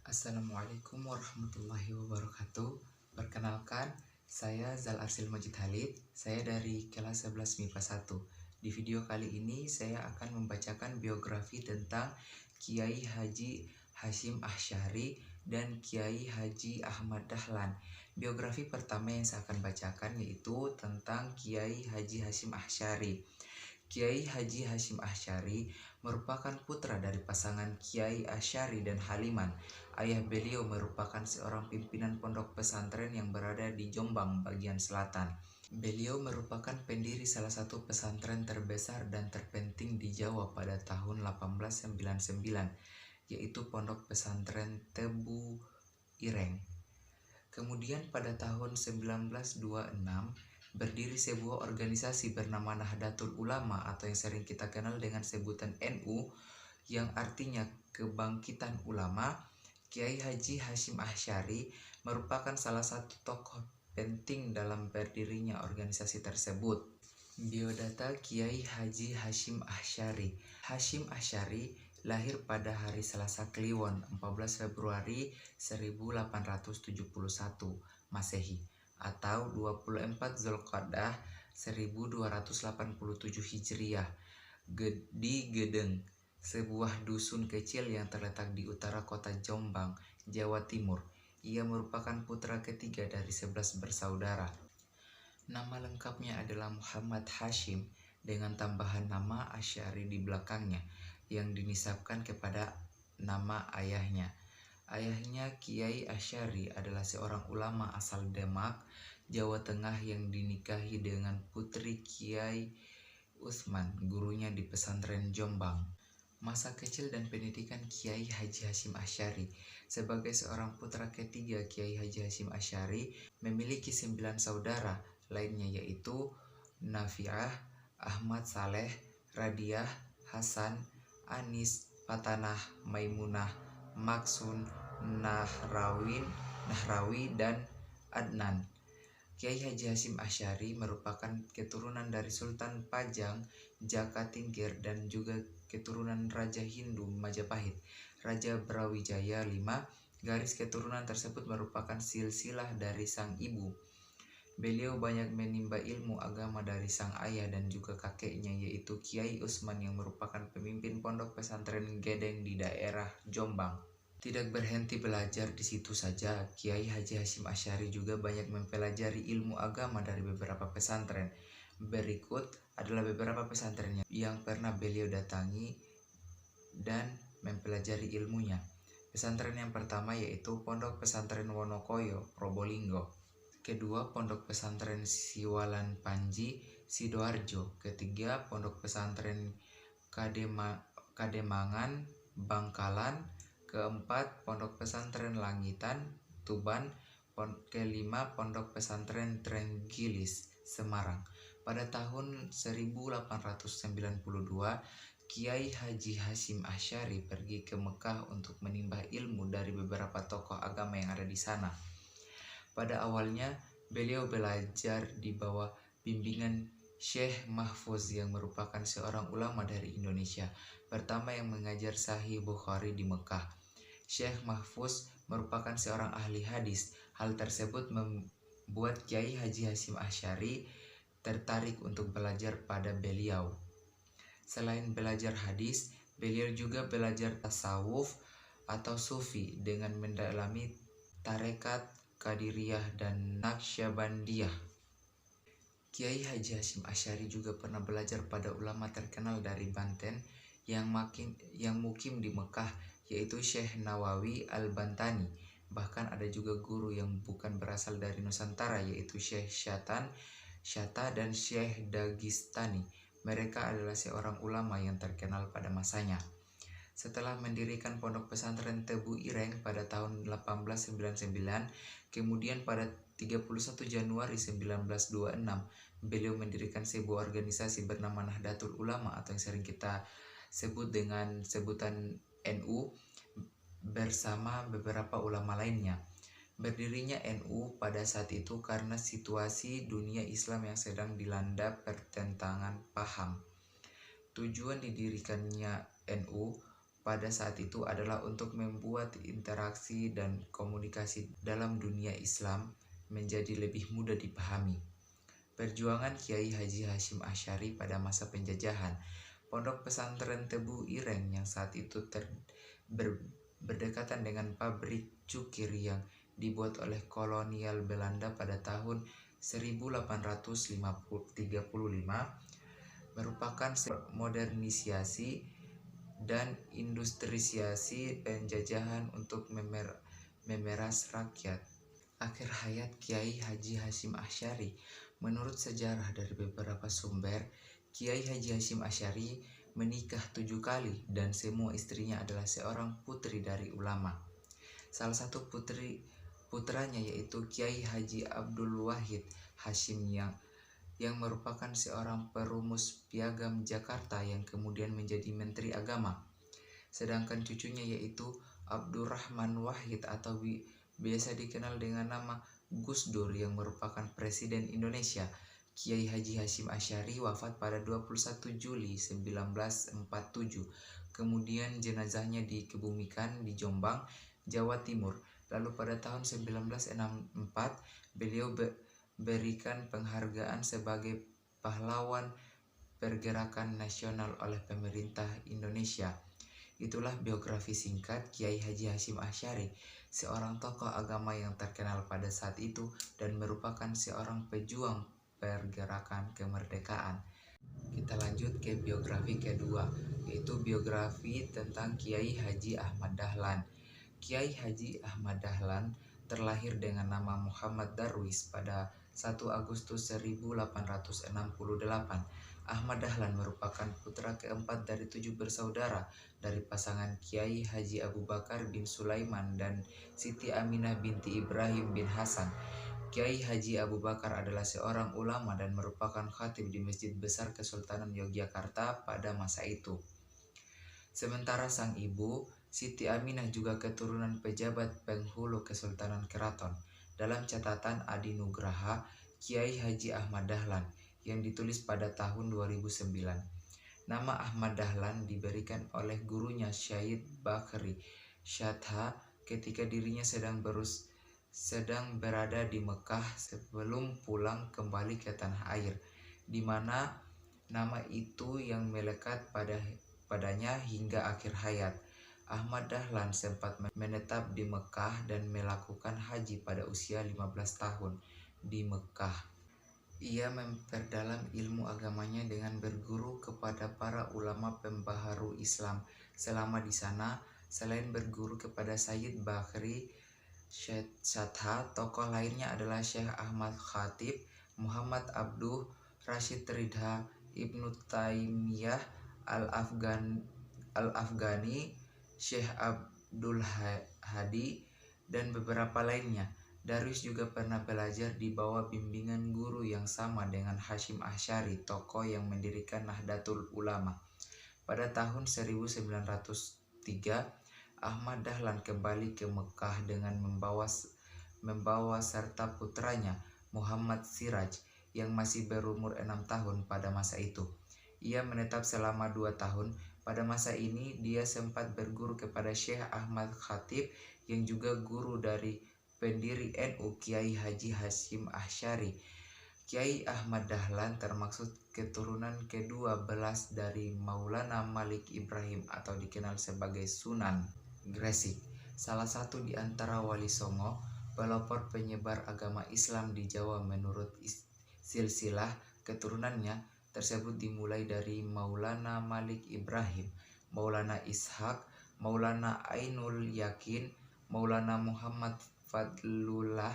Assalamualaikum warahmatullahi wabarakatuh. Perkenalkan, saya Zal Arsil Majid Halid. Saya dari kelas 11 MIPA 1. Di video kali ini saya akan membacakan biografi tentang Kiai Haji Hasyim Asy'ari dan Kiai Haji Ahmad Dahlan. Biografi pertama yang saya akan bacakan yaitu tentang Kiai Haji Hasyim Asy'ari. Kiai Haji Hasyim Asy'ari merupakan putra dari pasangan Kiai Asy'ari dan Haliman. Ayah beliau merupakan seorang pimpinan pondok pesantren yang berada di Jombang bagian selatan. Beliau merupakan pendiri salah satu pesantren terbesar dan terpenting di Jawa pada tahun 1899, yaitu Pondok Pesantren Tebu Ireng. Kemudian pada tahun 1926 berdiri sebuah organisasi bernama Nahdlatul Ulama atau yang sering kita kenal dengan sebutan NU, yang artinya Kebangkitan Ulama. Kiai Haji Hasyim Asy'ari merupakan salah satu tokoh penting dalam berdirinya organisasi tersebut. Biodata Kiai Haji Hasyim Asy'ari. Hasyim Asy'ari lahir pada hari Selasa Kliwon 14 Februari 1871 Masehi atau 24 Zulqa'dah 1287 Hijriah di Gedeng, sebuah dusun kecil yang terletak di utara kota Jombang, Jawa Timur. Ia merupakan putra ketiga dari 11 bersaudara. Nama lengkapnya adalah Muhammad Hasyim dengan tambahan nama Asy'ari di belakangnya yang dinisabkan kepada nama ayahnya. Ayahnya Kiai Asy'ari adalah seorang ulama asal Demak, Jawa Tengah yang dinikahi dengan putri Kiai Utsman, gurunya di pesantren Jombang. Masa kecil dan pendidikan Kiai Haji Hasyim Asy'ari. Sebagai seorang putra ketiga, Kiai Haji Hasyim Asy'ari memiliki 9 saudara lainnya, yaitu Nafi'ah, Ahmad Saleh, Radiah, Hasan, Anis, Fatanah, Maimunah, Maksun, Nahrawi, dan Adnan. Kiai Haji Hasyim Asy'ari merupakan keturunan dari Sultan Pajang Jakatingkir dan juga keturunan Raja Hindu Majapahit, Raja Brawijaya V. Garis keturunan tersebut merupakan silsilah dari sang ibu. Beliau banyak menimba ilmu agama dari sang ayah dan juga kakeknya, yaitu Kiai Utsman yang merupakan pemimpin pondok pesantren Gedeng di daerah Jombang. Tidak berhenti belajar di situ saja, Kiai Haji Hasyim Asy'ari juga banyak mempelajari ilmu agama dari beberapa pesantren. Berikut adalah beberapa pesantren yang pernah beliau datangi dan mempelajari ilmunya. Pesantren yang pertama yaitu Pondok Pesantren Wonokoyo, Probolinggo. Kedua, Pondok Pesantren Siwalan Panji, Sidoarjo. Ketiga, Pondok Pesantren Kademangan, Bangkalan. Keempat, Pondok Pesantren Langitan, Tuban. Kelima, Pondok Pesantren Trenggilis, Semarang. Pada tahun 1892, Kiai Haji Hasyim Asy'ari pergi ke Mekah untuk menimba ilmu dari beberapa tokoh agama yang ada di sana. Pada awalnya, beliau belajar di bawah bimbingan Syekh Mahfuz yang merupakan seorang ulama dari Indonesia pertama yang mengajar Sahih Bukhari di Mekah. Syekh Mahfuz merupakan seorang ahli hadis. Hal tersebut membuat Kiai Haji Hasyim Asy'ari tertarik untuk belajar pada beliau. Selain belajar hadis, beliau juga belajar tasawuf atau sufi dengan mendalami tarekat Qadiriyah dan Naqsyabandiyah. Kiai Haji Hasyim Asy'ari juga pernah belajar pada ulama terkenal dari Banten yang mukim di Mekah, yaitu Syekh Nawawi Al-Bantani. Bahkan ada juga guru yang bukan berasal dari Nusantara, yaitu Syekh Syatta dan Syekh Dagistani. Mereka adalah seorang ulama yang terkenal pada masanya. Setelah mendirikan Pondok Pesantren Tebu Ireng pada tahun 1899, kemudian pada 31 Januari 1926, beliau mendirikan sebuah organisasi bernama Nahdlatul Ulama atau yang sering kita sebut dengan sebutan NU bersama beberapa ulama lainnya. Berdirinya NU pada saat itu karena situasi dunia Islam yang sedang dilanda pertentangan paham. Tujuan didirikannya NU pada saat itu adalah untuk membuat interaksi dan komunikasi dalam dunia Islam menjadi lebih mudah dipahami. Perjuangan Kiai Haji Hasyim Asy'ari pada masa penjajahan. Pondok pesantren Tebu Ireng yang saat itu berdekatan dengan pabrik cukir yang dibuat oleh kolonial Belanda pada tahun 1835 merupakan modernisasi dan industrialisasi penjajahan untuk memeras rakyat. Akhir hayat Kiai Haji Hasyim Asy'ari. Menurut sejarah dari beberapa sumber, Kiai Haji Hasyim Asy'ari menikah 7 kali dan semua istrinya adalah seorang putri dari ulama. Salah satu putranya yaitu Kiai Haji Abdul Wahid Hasyim yang merupakan seorang perumus Piagam Jakarta yang kemudian menjadi Menteri Agama. Sedangkan cucunya yaitu Abdurrahman Wahid atau biasa dikenal dengan nama Gus Dur yang merupakan Presiden Indonesia. Kiai Haji Hasyim Asy'ari wafat pada 21 Juli 1947. Kemudian jenazahnya dikebumikan di Jombang, Jawa Timur. Lalu pada tahun 1964 beliau berikan penghargaan sebagai pahlawan pergerakan nasional oleh pemerintah Indonesia. Itulah biografi singkat Kiai Haji Hasyim Asy'ari, seorang tokoh agama yang terkenal pada saat itu dan merupakan seorang pejuang pergerakan kemerdekaan. Kita lanjut ke biografi kedua, yaitu biografi tentang Kiai Haji Ahmad Dahlan. Kiai Haji Ahmad Dahlan terlahir dengan nama Muhammad Darwis pada 1 Agustus 1868. Ahmad Dahlan merupakan putra keempat dari 7 bersaudara dari pasangan Kiai Haji Abu Bakar bin Sulaiman dan Siti Aminah binti Ibrahim bin Hasan. Kiai Haji Abu Bakar adalah seorang ulama dan merupakan khatib di Masjid Besar Kesultanan Yogyakarta pada masa itu. Sementara sang ibu, Siti Aminah juga keturunan pejabat penghulu Kesultanan Keraton. Dalam catatan Adi Nugraha, Kiai Haji Ahmad Dahlan yang ditulis pada tahun 2009. Nama Ahmad Dahlan diberikan oleh gurunya Syed Bakri Syadha ketika dirinya sedang berada di Mekah sebelum pulang kembali ke tanah air, di mana nama itu yang melekat padanya hingga akhir hayat. Ahmad Dahlan sempat menetap di Mekah dan melakukan haji pada usia 15 tahun di Mekah. Ia memperdalam ilmu agamanya dengan berguru kepada para ulama pembaharu Islam. Selama di sana, selain berguru kepada Syed Bakri Syadha, tokoh lainnya adalah Syekh Ahmad Khatib, Muhammad Abduh Rashid Ridha, Ibnu Taimiyah Al-Afghani, Syekh Abdul Hadi, dan beberapa lainnya. Darwis juga pernah belajar di bawah bimbingan guru yang sama dengan Hasyim Asy'ari, tokoh yang mendirikan Nahdlatul Ulama. Pada tahun 1903, Ahmad Dahlan kembali ke Mekah dengan membawa serta putranya Muhammad Siraj yang masih berumur 6 tahun pada masa itu. Ia menetap selama 2 tahun. Pada masa ini dia sempat berguru kepada Syekh Ahmad Khatib yang juga guru dari pendiri NU Kiai Haji Hasyim Asy'ari. Kiai Ahmad Dahlan termasuk keturunan ke-12 dari Maulana Malik Ibrahim atau dikenal sebagai Sunan Gresik, salah satu di antara wali songo pelopor penyebar agama Islam di Jawa. Menurut silsilah keturunannya tersebut dimulai dari Maulana Malik Ibrahim, Maulana Ishaq, Maulana Ainul Yakin, Maulana Muhammad Fadlullah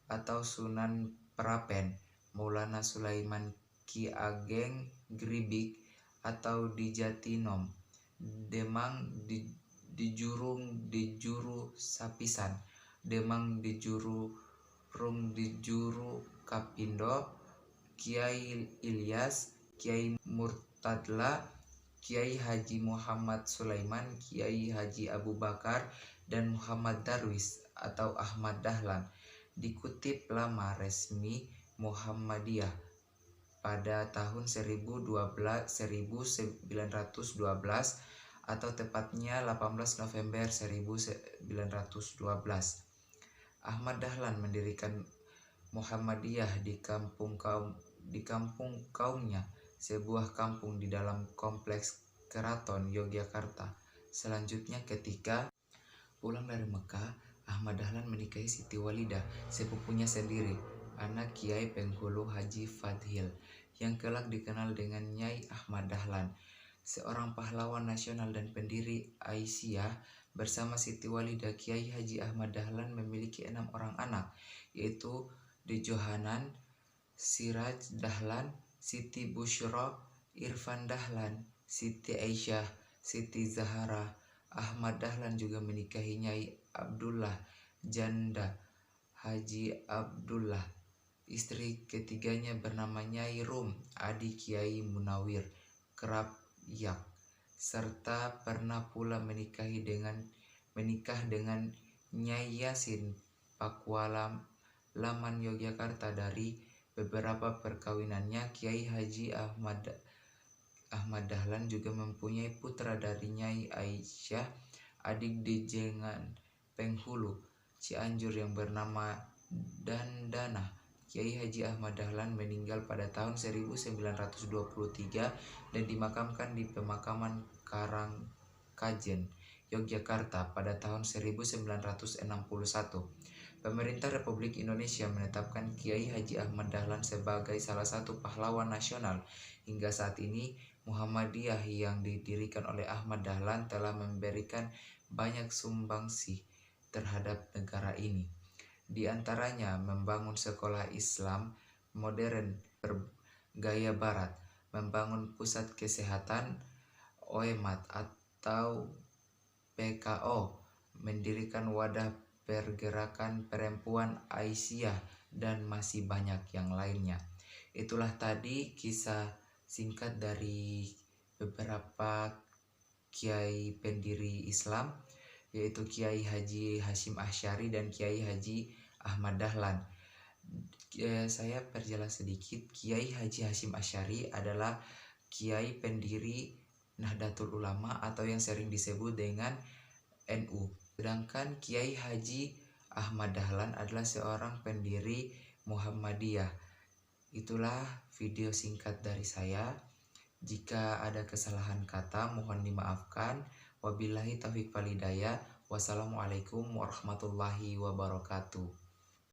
atau Sunan Prapen, Maulana Sulaiman Ki Ageng Gribik atau di Jatinom, Demang di Juru Sapisan, Demang di Juru Kapindo, Kiai Ilyas, Kiai Murtadla, Kiai Haji Muhammad Sulaiman, Kiai Haji Abu Bakar, dan Muhammad Darwis atau Ahmad Dahlan. Dikutip Lama Resmi Muhammadiyah pada tahun 1912 atau tepatnya 18 November 1912. Ahmad Dahlan mendirikan Muhammadiyah di kampung kaumnya, sebuah kampung di dalam kompleks Keraton Yogyakarta. Selanjutnya ketika pulang dari Mekah, Ahmad Dahlan menikahi Siti Walidah, sepupunya sendiri, anak Kiai Penghulu Haji Fadhil, yang kelak dikenal dengan Nyai Ahmad Dahlan, seorang pahlawan nasional dan pendiri Aisyah. Bersama Siti Walidah, Kiai Haji Ahmad Dahlan memiliki 6 orang anak, yaitu Dejohanan, Siraj Dahlan, Siti Busyra, Irfan Dahlan, Siti Aisyah, Siti Zahara. Ahmad Dahlan juga menikahi Nyai Abdullah, janda Haji Abdullah. Istri ketiganya bernama Nyai Rum, adik Kiai Munawir, kerap yak, serta pernah pula menikah dengan Nyai Yasin Pakualam Laman Yogyakarta. Dari beberapa perkawinannya, Kiai Haji Ahmad Dahlan juga mempunyai putra dari Nyai Aisyah, adik Dejengan Penghulu Cianjur, yang bernama Dandana. Kiai Haji Ahmad Dahlan meninggal pada tahun 1923 dan dimakamkan di pemakaman Karangkajen, Yogyakarta pada tahun 1961. Pemerintah Republik Indonesia menetapkan Kiai Haji Ahmad Dahlan sebagai salah satu pahlawan nasional. Hingga saat ini, Muhammadiyah yang didirikan oleh Ahmad Dahlan telah memberikan banyak sumbangsi terhadap negara ini. Di antaranya membangun sekolah Islam modern bergaya barat, membangun pusat kesehatan OEMAT atau PKO, mendirikan wadah pergerakan perempuan Aisyah, dan masih banyak yang lainnya. Itulah tadi kisah singkat dari beberapa kiai pendiri Islam, yaitu Kiai Haji Hasyim Asy'ari dan Kiai Haji Ahmad Dahlan. Saya perjelas sedikit. Kiai Haji Hasyim Asy'ari adalah kiai pendiri Nahdlatul Ulama atau yang sering disebut dengan NU. Sedangkan Kiai Haji Ahmad Dahlan adalah seorang pendiri Muhammadiyah. Itulah video singkat dari saya. Jika ada kesalahan kata mohon dimaafkan. Wabillahi taufiq wal hidayah. Wassalamualaikum warahmatullahi wabarakatuh.